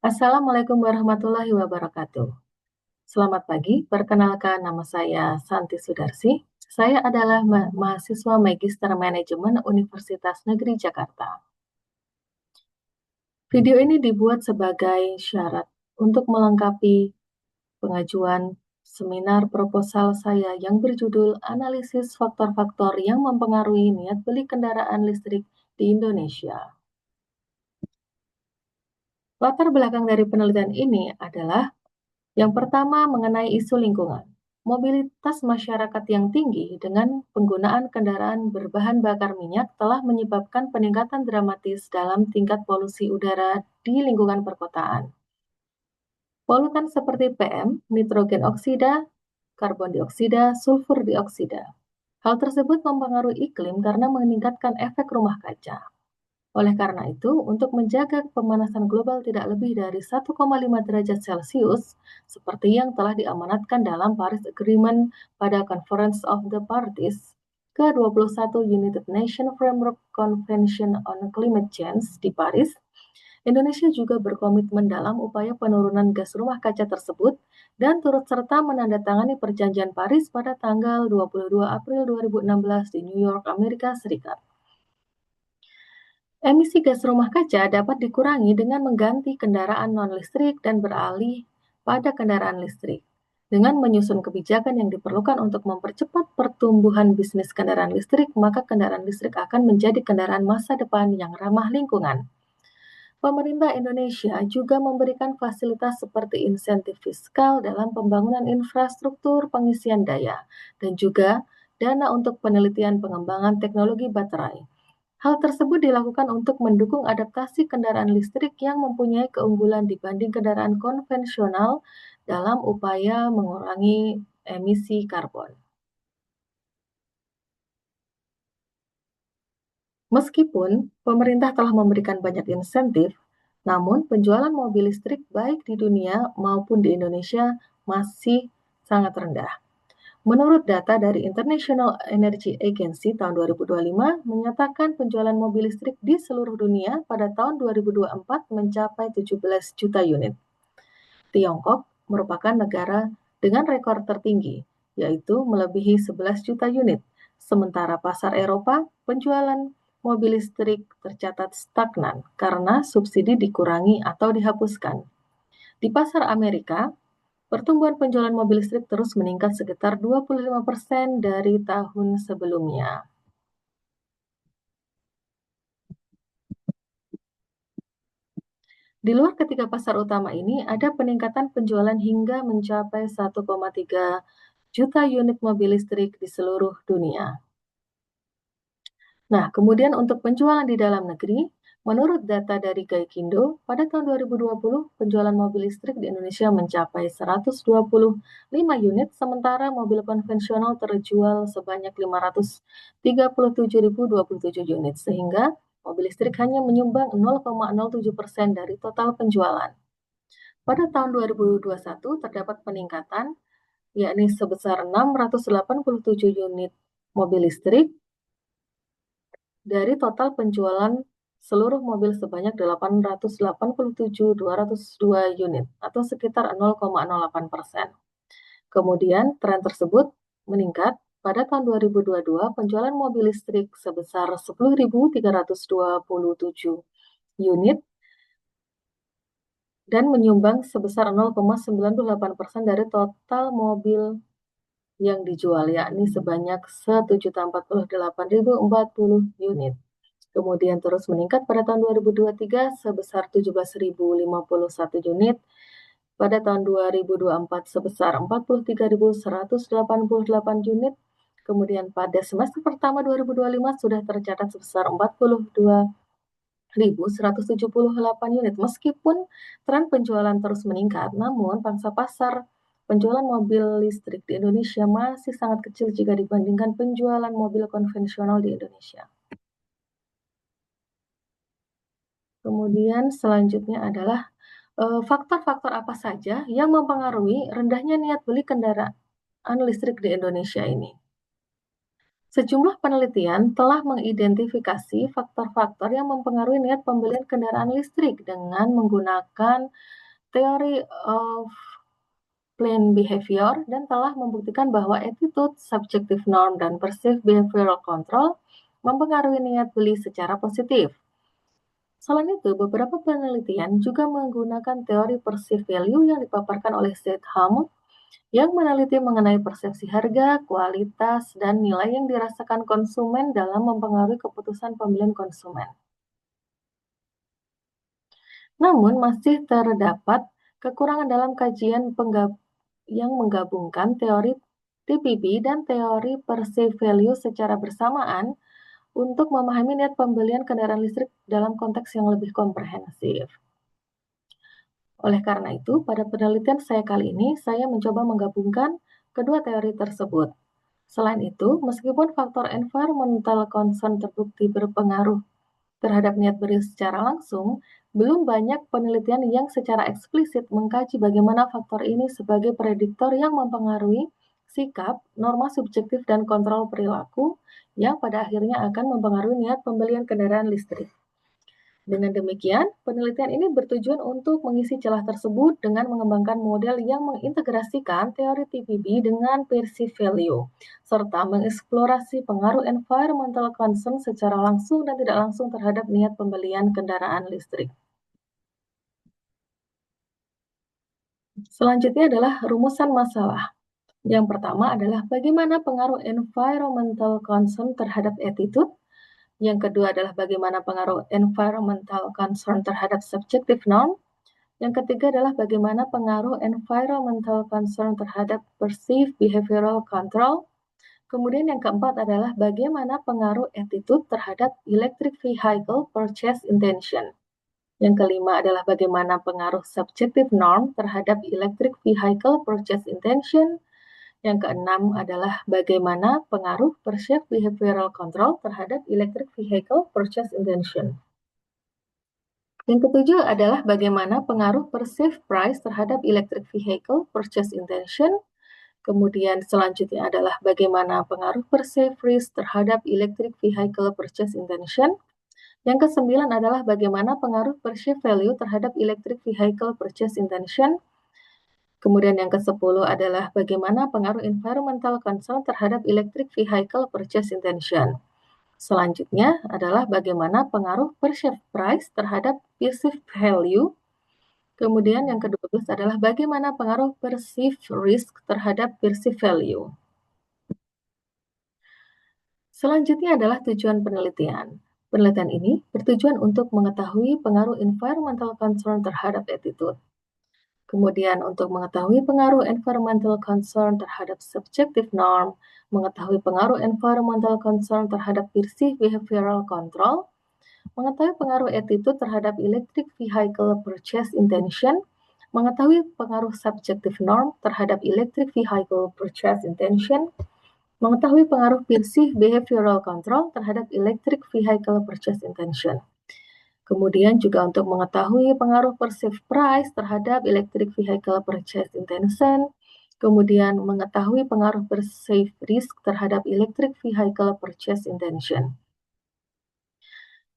Assalamualaikum warahmatullahi wabarakatuh. Selamat pagi, perkenalkan nama saya Santi Sudarsi. Saya adalah mahasiswa Magister Manajemen Universitas Negeri Jakarta. Video ini dibuat sebagai syarat untuk melengkapi pengajuan seminar proposal saya yang berjudul Analisis Faktor-Faktor yang Mempengaruhi Niat Beli Kendaraan Listrik di Indonesia. Latar belakang dari penelitian ini adalah yang pertama mengenai isu lingkungan. Mobilitas masyarakat yang tinggi dengan penggunaan kendaraan berbahan bakar minyak telah menyebabkan peningkatan dramatis dalam tingkat polusi udara di lingkungan perkotaan. Polutan seperti PM, nitrogen oksida, karbon dioksida, sulfur dioksida. Hal tersebut mempengaruhi iklim karena meningkatkan efek rumah kaca. Oleh karena itu, untuk menjaga pemanasan global tidak lebih dari 1,5 derajat Celcius, seperti yang telah diamanatkan dalam Paris Agreement pada Conference of the Parties ke-21 United Nations Framework Convention on Climate Change di Paris, Indonesia juga berkomitmen dalam upaya penurunan gas rumah kaca tersebut dan turut serta menandatangani Perjanjian Paris pada tanggal 22 April 2016 di New York, Amerika Serikat. Emisi gas rumah kaca dapat dikurangi dengan mengganti kendaraan non-listrik dan beralih pada kendaraan listrik. Dengan menyusun kebijakan yang diperlukan untuk mempercepat pertumbuhan bisnis kendaraan listrik, maka kendaraan listrik akan menjadi kendaraan masa depan yang ramah lingkungan. Pemerintah Indonesia juga memberikan fasilitas seperti insentif fiskal dalam pembangunan infrastruktur pengisian daya dan juga dana untuk penelitian pengembangan teknologi baterai. Hal tersebut dilakukan untuk mendukung adaptasi kendaraan listrik yang mempunyai keunggulan dibanding kendaraan konvensional dalam upaya mengurangi emisi karbon. Meskipun pemerintah telah memberikan banyak insentif, namun penjualan mobil listrik baik di dunia maupun di Indonesia masih sangat rendah. Menurut data dari International Energy Agency tahun 2025 menyatakan penjualan mobil listrik di seluruh dunia pada tahun 2024 mencapai 17 juta unit. Tiongkok merupakan negara dengan rekor tertinggi, yaitu melebihi 11 juta unit. Sementara pasar Eropa, penjualan mobil listrik tercatat stagnan karena subsidi dikurangi atau dihapuskan. Di pasar Amerika, pertumbuhan penjualan mobil listrik terus meningkat sekitar 25% dari tahun sebelumnya. Di luar ketiga pasar utama ini, ada peningkatan penjualan hingga mencapai 1,3 juta unit mobil listrik di seluruh dunia. Nah, kemudian untuk penjualan di dalam negeri, menurut data dari Gaikindo, pada tahun 2020 penjualan mobil listrik di Indonesia mencapai 125 unit, sementara mobil konvensional terjual sebanyak 537.027 unit, sehingga mobil listrik hanya menyumbang 0,07% dari total penjualan. Pada tahun 2021 terdapat peningkatan, yakni sebesar 687 unit mobil listrik dari total penjualan seluruh mobil sebanyak 887.202 unit atau sekitar 0,08%. Kemudian tren tersebut meningkat pada tahun 2022 penjualan mobil listrik sebesar 10.327 unit dan menyumbang sebesar 0,98% dari total mobil yang dijual, yakni sebanyak 1.048.040 unit. Kemudian terus meningkat pada tahun 2023 sebesar 17.051 unit, pada tahun 2024 sebesar 43.188 unit, kemudian pada semester pertama 2025 sudah tercatat sebesar 42.178 unit. Meskipun tren penjualan terus meningkat, namun pangsa pasar penjualan mobil listrik di Indonesia masih sangat kecil jika dibandingkan penjualan mobil konvensional di Indonesia. Kemudian selanjutnya adalah faktor-faktor apa saja yang mempengaruhi rendahnya niat beli kendaraan listrik di Indonesia ini. Sejumlah penelitian telah mengidentifikasi faktor-faktor yang mempengaruhi niat pembelian kendaraan listrik dengan menggunakan teori of planned behavior dan telah membuktikan bahwa attitude, subjective norm, dan perceived behavioral control mempengaruhi niat beli secara positif. Selain itu, beberapa penelitian juga menggunakan teori perceived value yang dipaparkan oleh Stedham yang meneliti mengenai persepsi harga, kualitas, dan nilai yang dirasakan konsumen dalam mempengaruhi keputusan pembelian konsumen. Namun, masih terdapat kekurangan dalam kajian yang menggabungkan teori TPB dan teori perceived value secara bersamaan untuk memahami niat pembelian kendaraan listrik dalam konteks yang lebih komprehensif. Oleh karena itu, pada penelitian saya kali ini, saya mencoba menggabungkan kedua teori tersebut. Selain itu, meskipun faktor environmental concern terbukti berpengaruh terhadap niat beli secara langsung, belum banyak penelitian yang secara eksplisit mengkaji bagaimana faktor ini sebagai prediktor yang mempengaruhi sikap, norma subjektif, dan kontrol perilaku yang pada akhirnya akan mempengaruhi niat pembelian kendaraan listrik. Dengan demikian, penelitian ini bertujuan untuk mengisi celah tersebut dengan mengembangkan model yang mengintegrasikan teori TPB dengan perceived value, serta mengeksplorasi pengaruh environmental concern secara langsung dan tidak langsung terhadap niat pembelian kendaraan listrik. Selanjutnya adalah rumusan masalah. Yang pertama adalah bagaimana pengaruh environmental concern terhadap attitude. Yang kedua adalah bagaimana pengaruh environmental concern terhadap subjective norm. Yang ketiga adalah bagaimana pengaruh environmental concern terhadap perceived behavioral control. Kemudian yang keempat adalah bagaimana pengaruh attitude terhadap electric vehicle purchase intention. Yang kelima adalah bagaimana pengaruh subjective norm terhadap electric vehicle purchase intention. Yang keenam adalah bagaimana pengaruh perceived behavioral control terhadap electric vehicle purchase intention. Yang ketujuh adalah bagaimana pengaruh perceived price terhadap electric vehicle purchase intention. Kemudian selanjutnya adalah bagaimana pengaruh perceived risk terhadap electric vehicle purchase intention. Yang kesembilan adalah bagaimana pengaruh perceived value terhadap electric vehicle purchase intention. Kemudian yang ke-10 adalah bagaimana pengaruh environmental concern terhadap electric vehicle purchase intention. Selanjutnya adalah bagaimana pengaruh perceived price terhadap perceived value. Kemudian yang ke-12 adalah bagaimana pengaruh perceived risk terhadap perceived value. Selanjutnya adalah tujuan penelitian. Penelitian ini bertujuan untuk mengetahui pengaruh environmental concern terhadap attitude. Kemudian untuk mengetahui pengaruh environmental concern terhadap subjective norm, mengetahui pengaruh environmental concern terhadap perceived behavioral control, mengetahui pengaruh attitude terhadap electric vehicle purchase intention, mengetahui pengaruh subjective norm terhadap electric vehicle purchase intention, mengetahui pengaruh perceived behavioral control terhadap electric vehicle purchase intention. Kemudian juga untuk mengetahui pengaruh perceived price terhadap electric vehicle purchase intention, kemudian mengetahui pengaruh perceived risk terhadap electric vehicle purchase intention.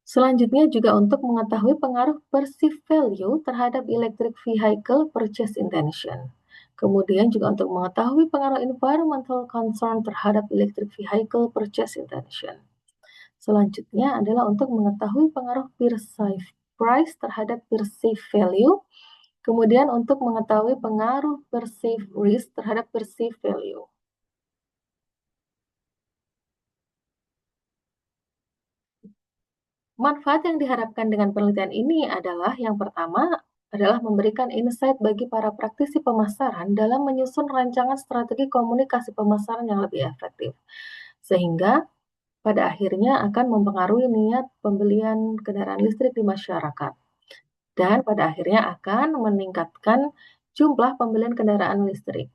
Selanjutnya juga untuk mengetahui pengaruh perceived value terhadap electric vehicle purchase intention. Kemudian juga untuk mengetahui pengaruh environmental concern terhadap electric vehicle purchase intention. Selanjutnya adalah untuk mengetahui pengaruh perceived price terhadap perceived value. Kemudian untuk mengetahui pengaruh perceived risk terhadap perceived value. Manfaat yang diharapkan dengan penelitian ini adalah yang pertama adalah memberikan insight bagi para praktisi pemasaran dalam menyusun rancangan strategi komunikasi pemasaran yang lebih efektif. Sehingga pada akhirnya akan mempengaruhi niat pembelian kendaraan listrik di masyarakat. Dan pada akhirnya akan meningkatkan jumlah pembelian kendaraan listrik.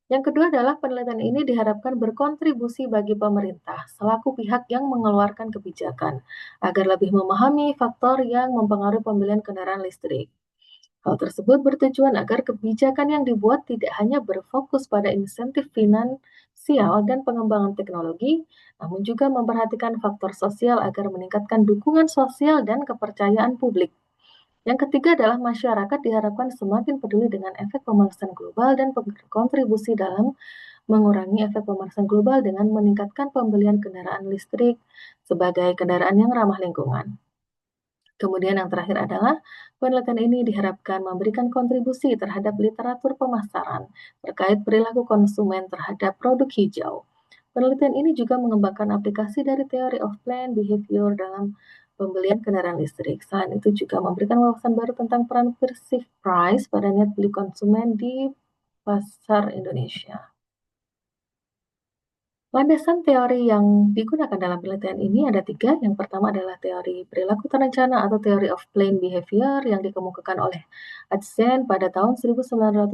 Yang kedua adalah penelitian ini diharapkan berkontribusi bagi pemerintah selaku pihak yang mengeluarkan kebijakan agar lebih memahami faktor yang mempengaruhi pembelian kendaraan listrik. Hal tersebut bertujuan agar kebijakan yang dibuat tidak hanya berfokus pada insentif finansial sosial dan pengembangan teknologi, namun juga memperhatikan faktor sosial agar meningkatkan dukungan sosial dan kepercayaan publik. Yang ketiga adalah masyarakat diharapkan semakin peduli dengan efek pemanasan global dan berkontribusi dalam mengurangi efek pemanasan global dengan meningkatkan pembelian kendaraan listrik sebagai kendaraan yang ramah lingkungan. Kemudian yang terakhir adalah penelitian ini diharapkan memberikan kontribusi terhadap literatur pemasaran terkait perilaku konsumen terhadap produk hijau. Penelitian ini juga mengembangkan aplikasi dari teori of planned behavior dalam pembelian kendaraan listrik. Selain itu juga memberikan wawasan baru tentang peran perceived price pada niat beli konsumen di pasar Indonesia. Landasan teori yang digunakan dalam penelitian ini ada tiga. Yang pertama adalah teori perilaku terencana atau teori of planned behavior yang dikemukakan oleh Atseng pada tahun 1991.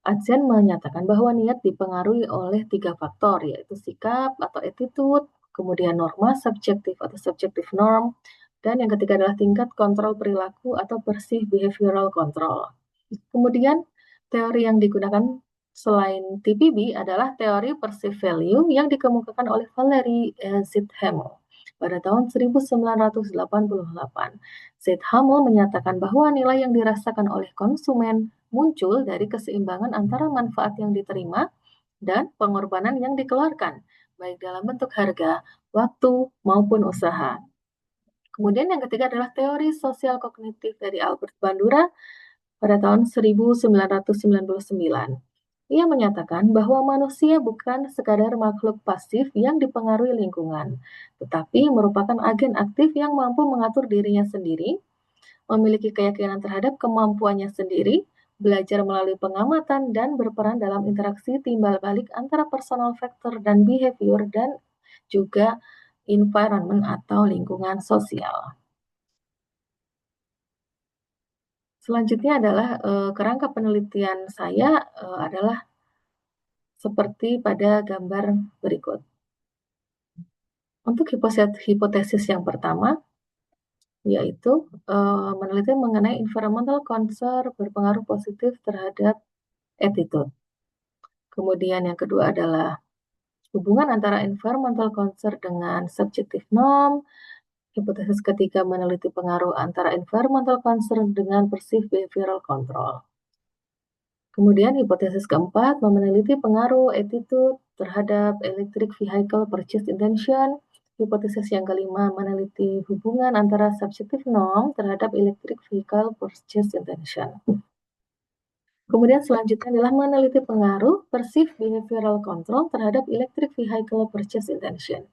Atseng menyatakan bahwa niat dipengaruhi oleh tiga faktor, yaitu sikap atau attitude, kemudian norma subjektif atau subjective norm, dan yang ketiga adalah tingkat kontrol perilaku atau perceived behavioral control. Kemudian teori yang digunakan selain TPB adalah teori perceived value yang dikemukakan oleh Valery Zithamel pada tahun 1988. Zithamel menyatakan bahwa nilai yang dirasakan oleh konsumen muncul dari keseimbangan antara manfaat yang diterima dan pengorbanan yang dikeluarkan, baik dalam bentuk harga, waktu, maupun usaha. Kemudian yang ketiga adalah teori sosial kognitif dari Albert Bandura pada tahun 1999. Ia menyatakan bahwa manusia bukan sekadar makhluk pasif yang dipengaruhi lingkungan, tetapi merupakan agen aktif yang mampu mengatur dirinya sendiri, memiliki keyakinan terhadap kemampuannya sendiri, belajar melalui pengamatan, dan berperan dalam interaksi timbal balik antara personal factor dan behavior dan juga environment atau lingkungan sosial. Selanjutnya adalah kerangka penelitian saya adalah seperti pada gambar berikut. Untuk hipotesis yang pertama, yaitu meneliti mengenai environmental concern berpengaruh positif terhadap attitude. Kemudian yang kedua adalah hubungan antara environmental concern dengan subjective norm. Hipotesis ketiga meneliti pengaruh antara environmental concern dengan perceived behavioral control. Kemudian hipotesis keempat meneliti pengaruh attitude terhadap electric vehicle purchase intention. Hipotesis yang kelima meneliti hubungan antara subjective norm terhadap electric vehicle purchase intention. Kemudian selanjutnya adalah meneliti pengaruh perceived behavioral control terhadap electric vehicle purchase intention.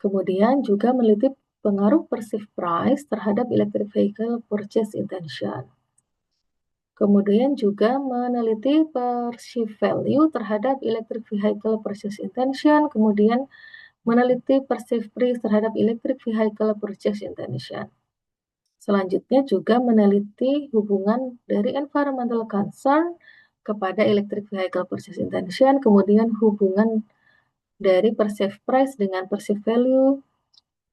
Kemudian juga meneliti pengaruh perceived price terhadap electric vehicle purchase intention. Kemudian juga meneliti perceived value terhadap electric vehicle purchase intention, kemudian meneliti perceived price terhadap electric vehicle purchase intention. Selanjutnya juga meneliti hubungan dari environmental concern kepada electric vehicle purchase intention, kemudian hubungan dari perceived price dengan perceived value,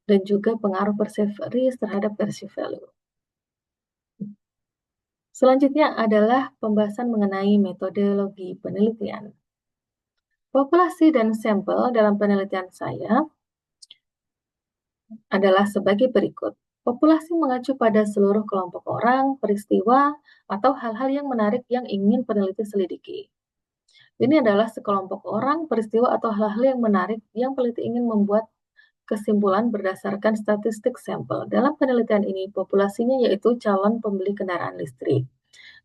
dan juga pengaruh perceived risk terhadap perceived value. Selanjutnya adalah pembahasan mengenai metodologi penelitian. Populasi dan sampel dalam penelitian saya adalah sebagai berikut. Populasi mengacu pada seluruh kelompok orang, peristiwa, atau hal-hal yang menarik yang ingin peneliti selidiki. Ini adalah sekelompok orang, peristiwa, atau hal-hal yang menarik yang peneliti ingin membuat kesimpulan berdasarkan statistik sampel. Dalam penelitian ini, populasinya yaitu calon pembeli kendaraan listrik.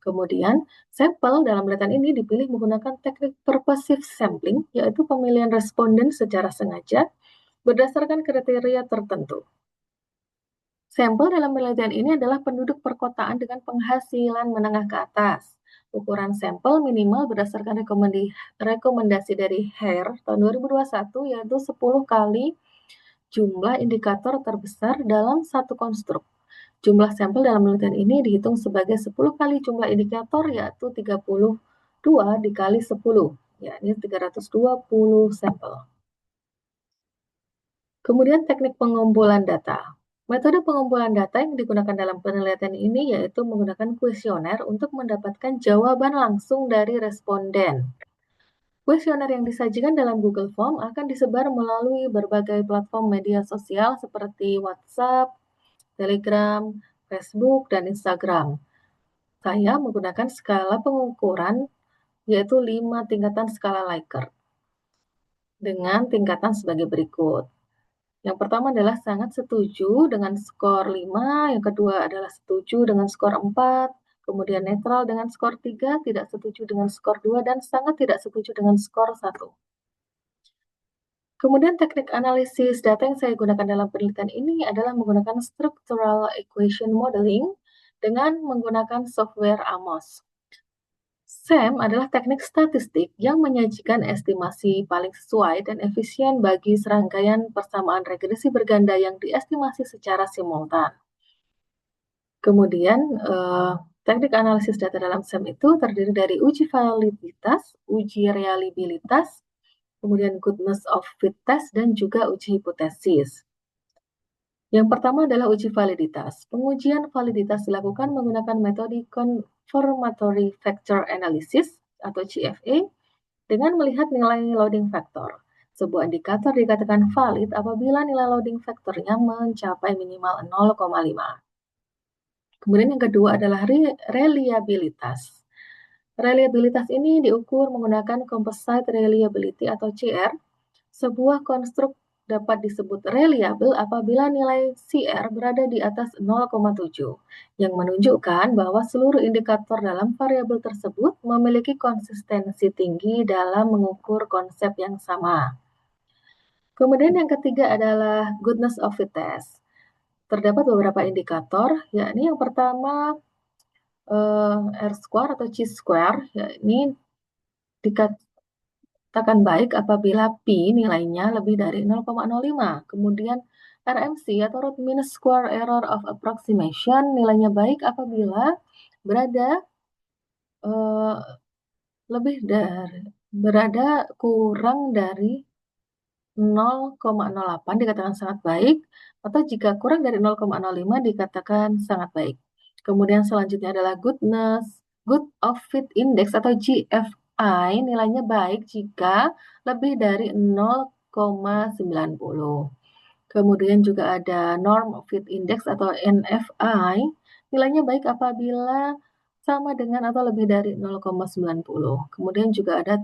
Kemudian, sampel dalam penelitian ini dipilih menggunakan teknik purposive sampling, yaitu pemilihan responden secara sengaja berdasarkan kriteria tertentu. Sampel dalam penelitian ini adalah penduduk perkotaan dengan penghasilan menengah ke atas. Ukuran sampel minimal berdasarkan rekomendasi dari Hare tahun 2021 yaitu 10 kali jumlah indikator terbesar dalam satu konstruk. Jumlah sampel dalam penelitian ini dihitung sebagai 10 kali jumlah indikator yaitu 32 dikali 10, yakni 320 sampel. Kemudian teknik pengumpulan data. Metode pengumpulan data yang digunakan dalam penelitian ini yaitu menggunakan kuesioner untuk mendapatkan jawaban langsung dari responden. Kuesioner yang disajikan dalam Google Form akan disebar melalui berbagai platform media sosial seperti WhatsApp, Telegram, Facebook, dan Instagram. Saya menggunakan skala pengukuran yaitu 5 tingkatan skala Likert dengan tingkatan sebagai berikut. Yang pertama adalah sangat setuju dengan skor 5, yang kedua adalah setuju dengan skor 4, kemudian netral dengan skor 3, tidak setuju dengan skor 2, dan sangat tidak setuju dengan skor 1. Kemudian teknik analisis data yang saya gunakan dalam penelitian ini adalah menggunakan structural equation modeling dengan menggunakan software AMOS. SEM adalah teknik statistik yang menyajikan estimasi paling sesuai dan efisien bagi serangkaian persamaan regresi berganda yang diestimasi secara simultan. Kemudian, teknik analisis data dalam SEM itu terdiri dari uji validitas, uji reliabilitas, kemudian goodness of fit test, dan juga uji hipotesis. Yang pertama adalah uji validitas. Pengujian validitas dilakukan menggunakan metode confirmatory factor analysis atau CFA dengan melihat nilai loading factor. Sebuah indikator dikatakan valid apabila nilai loading factornya mencapai minimal 0,5. Kemudian yang kedua adalah reliabilitas. Reliabilitas ini diukur menggunakan Composite Reliability atau CR. Sebuah konstruk dapat disebut reliable apabila nilai CR berada di atas 0,7, yang menunjukkan bahwa seluruh indikator dalam variabel tersebut memiliki konsistensi tinggi dalam mengukur konsep yang sama. Kemudian yang ketiga adalah goodness of fit test. Terdapat beberapa indikator, yakni yang pertama R square atau chi square, yakni dikatakan baik apabila P nilainya lebih dari 0,05. Kemudian RMC atau root mean square error of approximation nilainya baik apabila berada uh, berada kurang dari 0,08 dikatakan sangat baik, atau jika kurang dari 0,05 dikatakan sangat baik. Kemudian selanjutnya adalah good of fit index atau GFI nilainya baik jika lebih dari 0,90. Kemudian juga ada norm fit index atau NFI nilainya baik apabila sama dengan atau lebih dari 0,90. Kemudian juga ada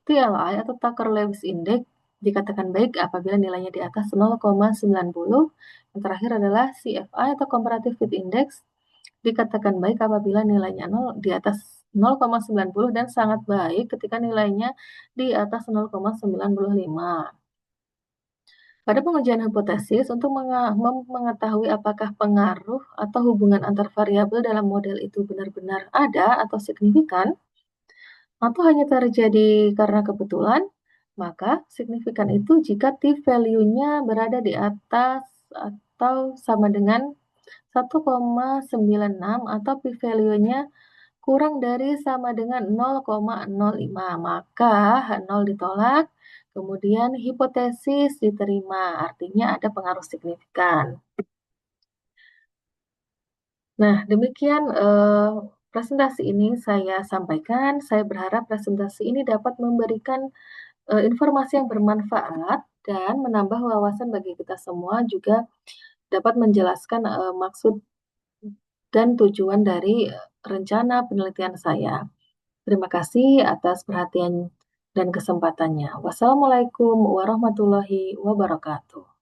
TLI atau Tucker-Lewis Index dikatakan baik apabila nilainya di atas 0,90. Yang terakhir adalah CFI atau Comparative Fit Index dikatakan baik apabila nilainya di atas 0,90 dan sangat baik ketika nilainya di atas 0,95. Pada pengujian hipotesis, untuk mengetahui apakah pengaruh atau hubungan antar variabel dalam model itu benar-benar ada atau signifikan, atau hanya terjadi karena kebetulan, maka signifikan itu jika t-value-nya berada di atas atau sama dengan 1,96 atau p-value-nya kurang dari sama dengan 0,05, maka H0 ditolak, kemudian hipotesis diterima, artinya ada pengaruh signifikan. Nah, demikian presentasi ini saya sampaikan. Saya berharap presentasi ini dapat memberikan informasi yang bermanfaat dan menambah wawasan bagi kita semua, juga dapat menjelaskan maksud dan tujuan dari rencana penelitian saya. Terima kasih atas perhatian dan kesempatannya. Wassalamualaikum warahmatullahi wabarakatuh.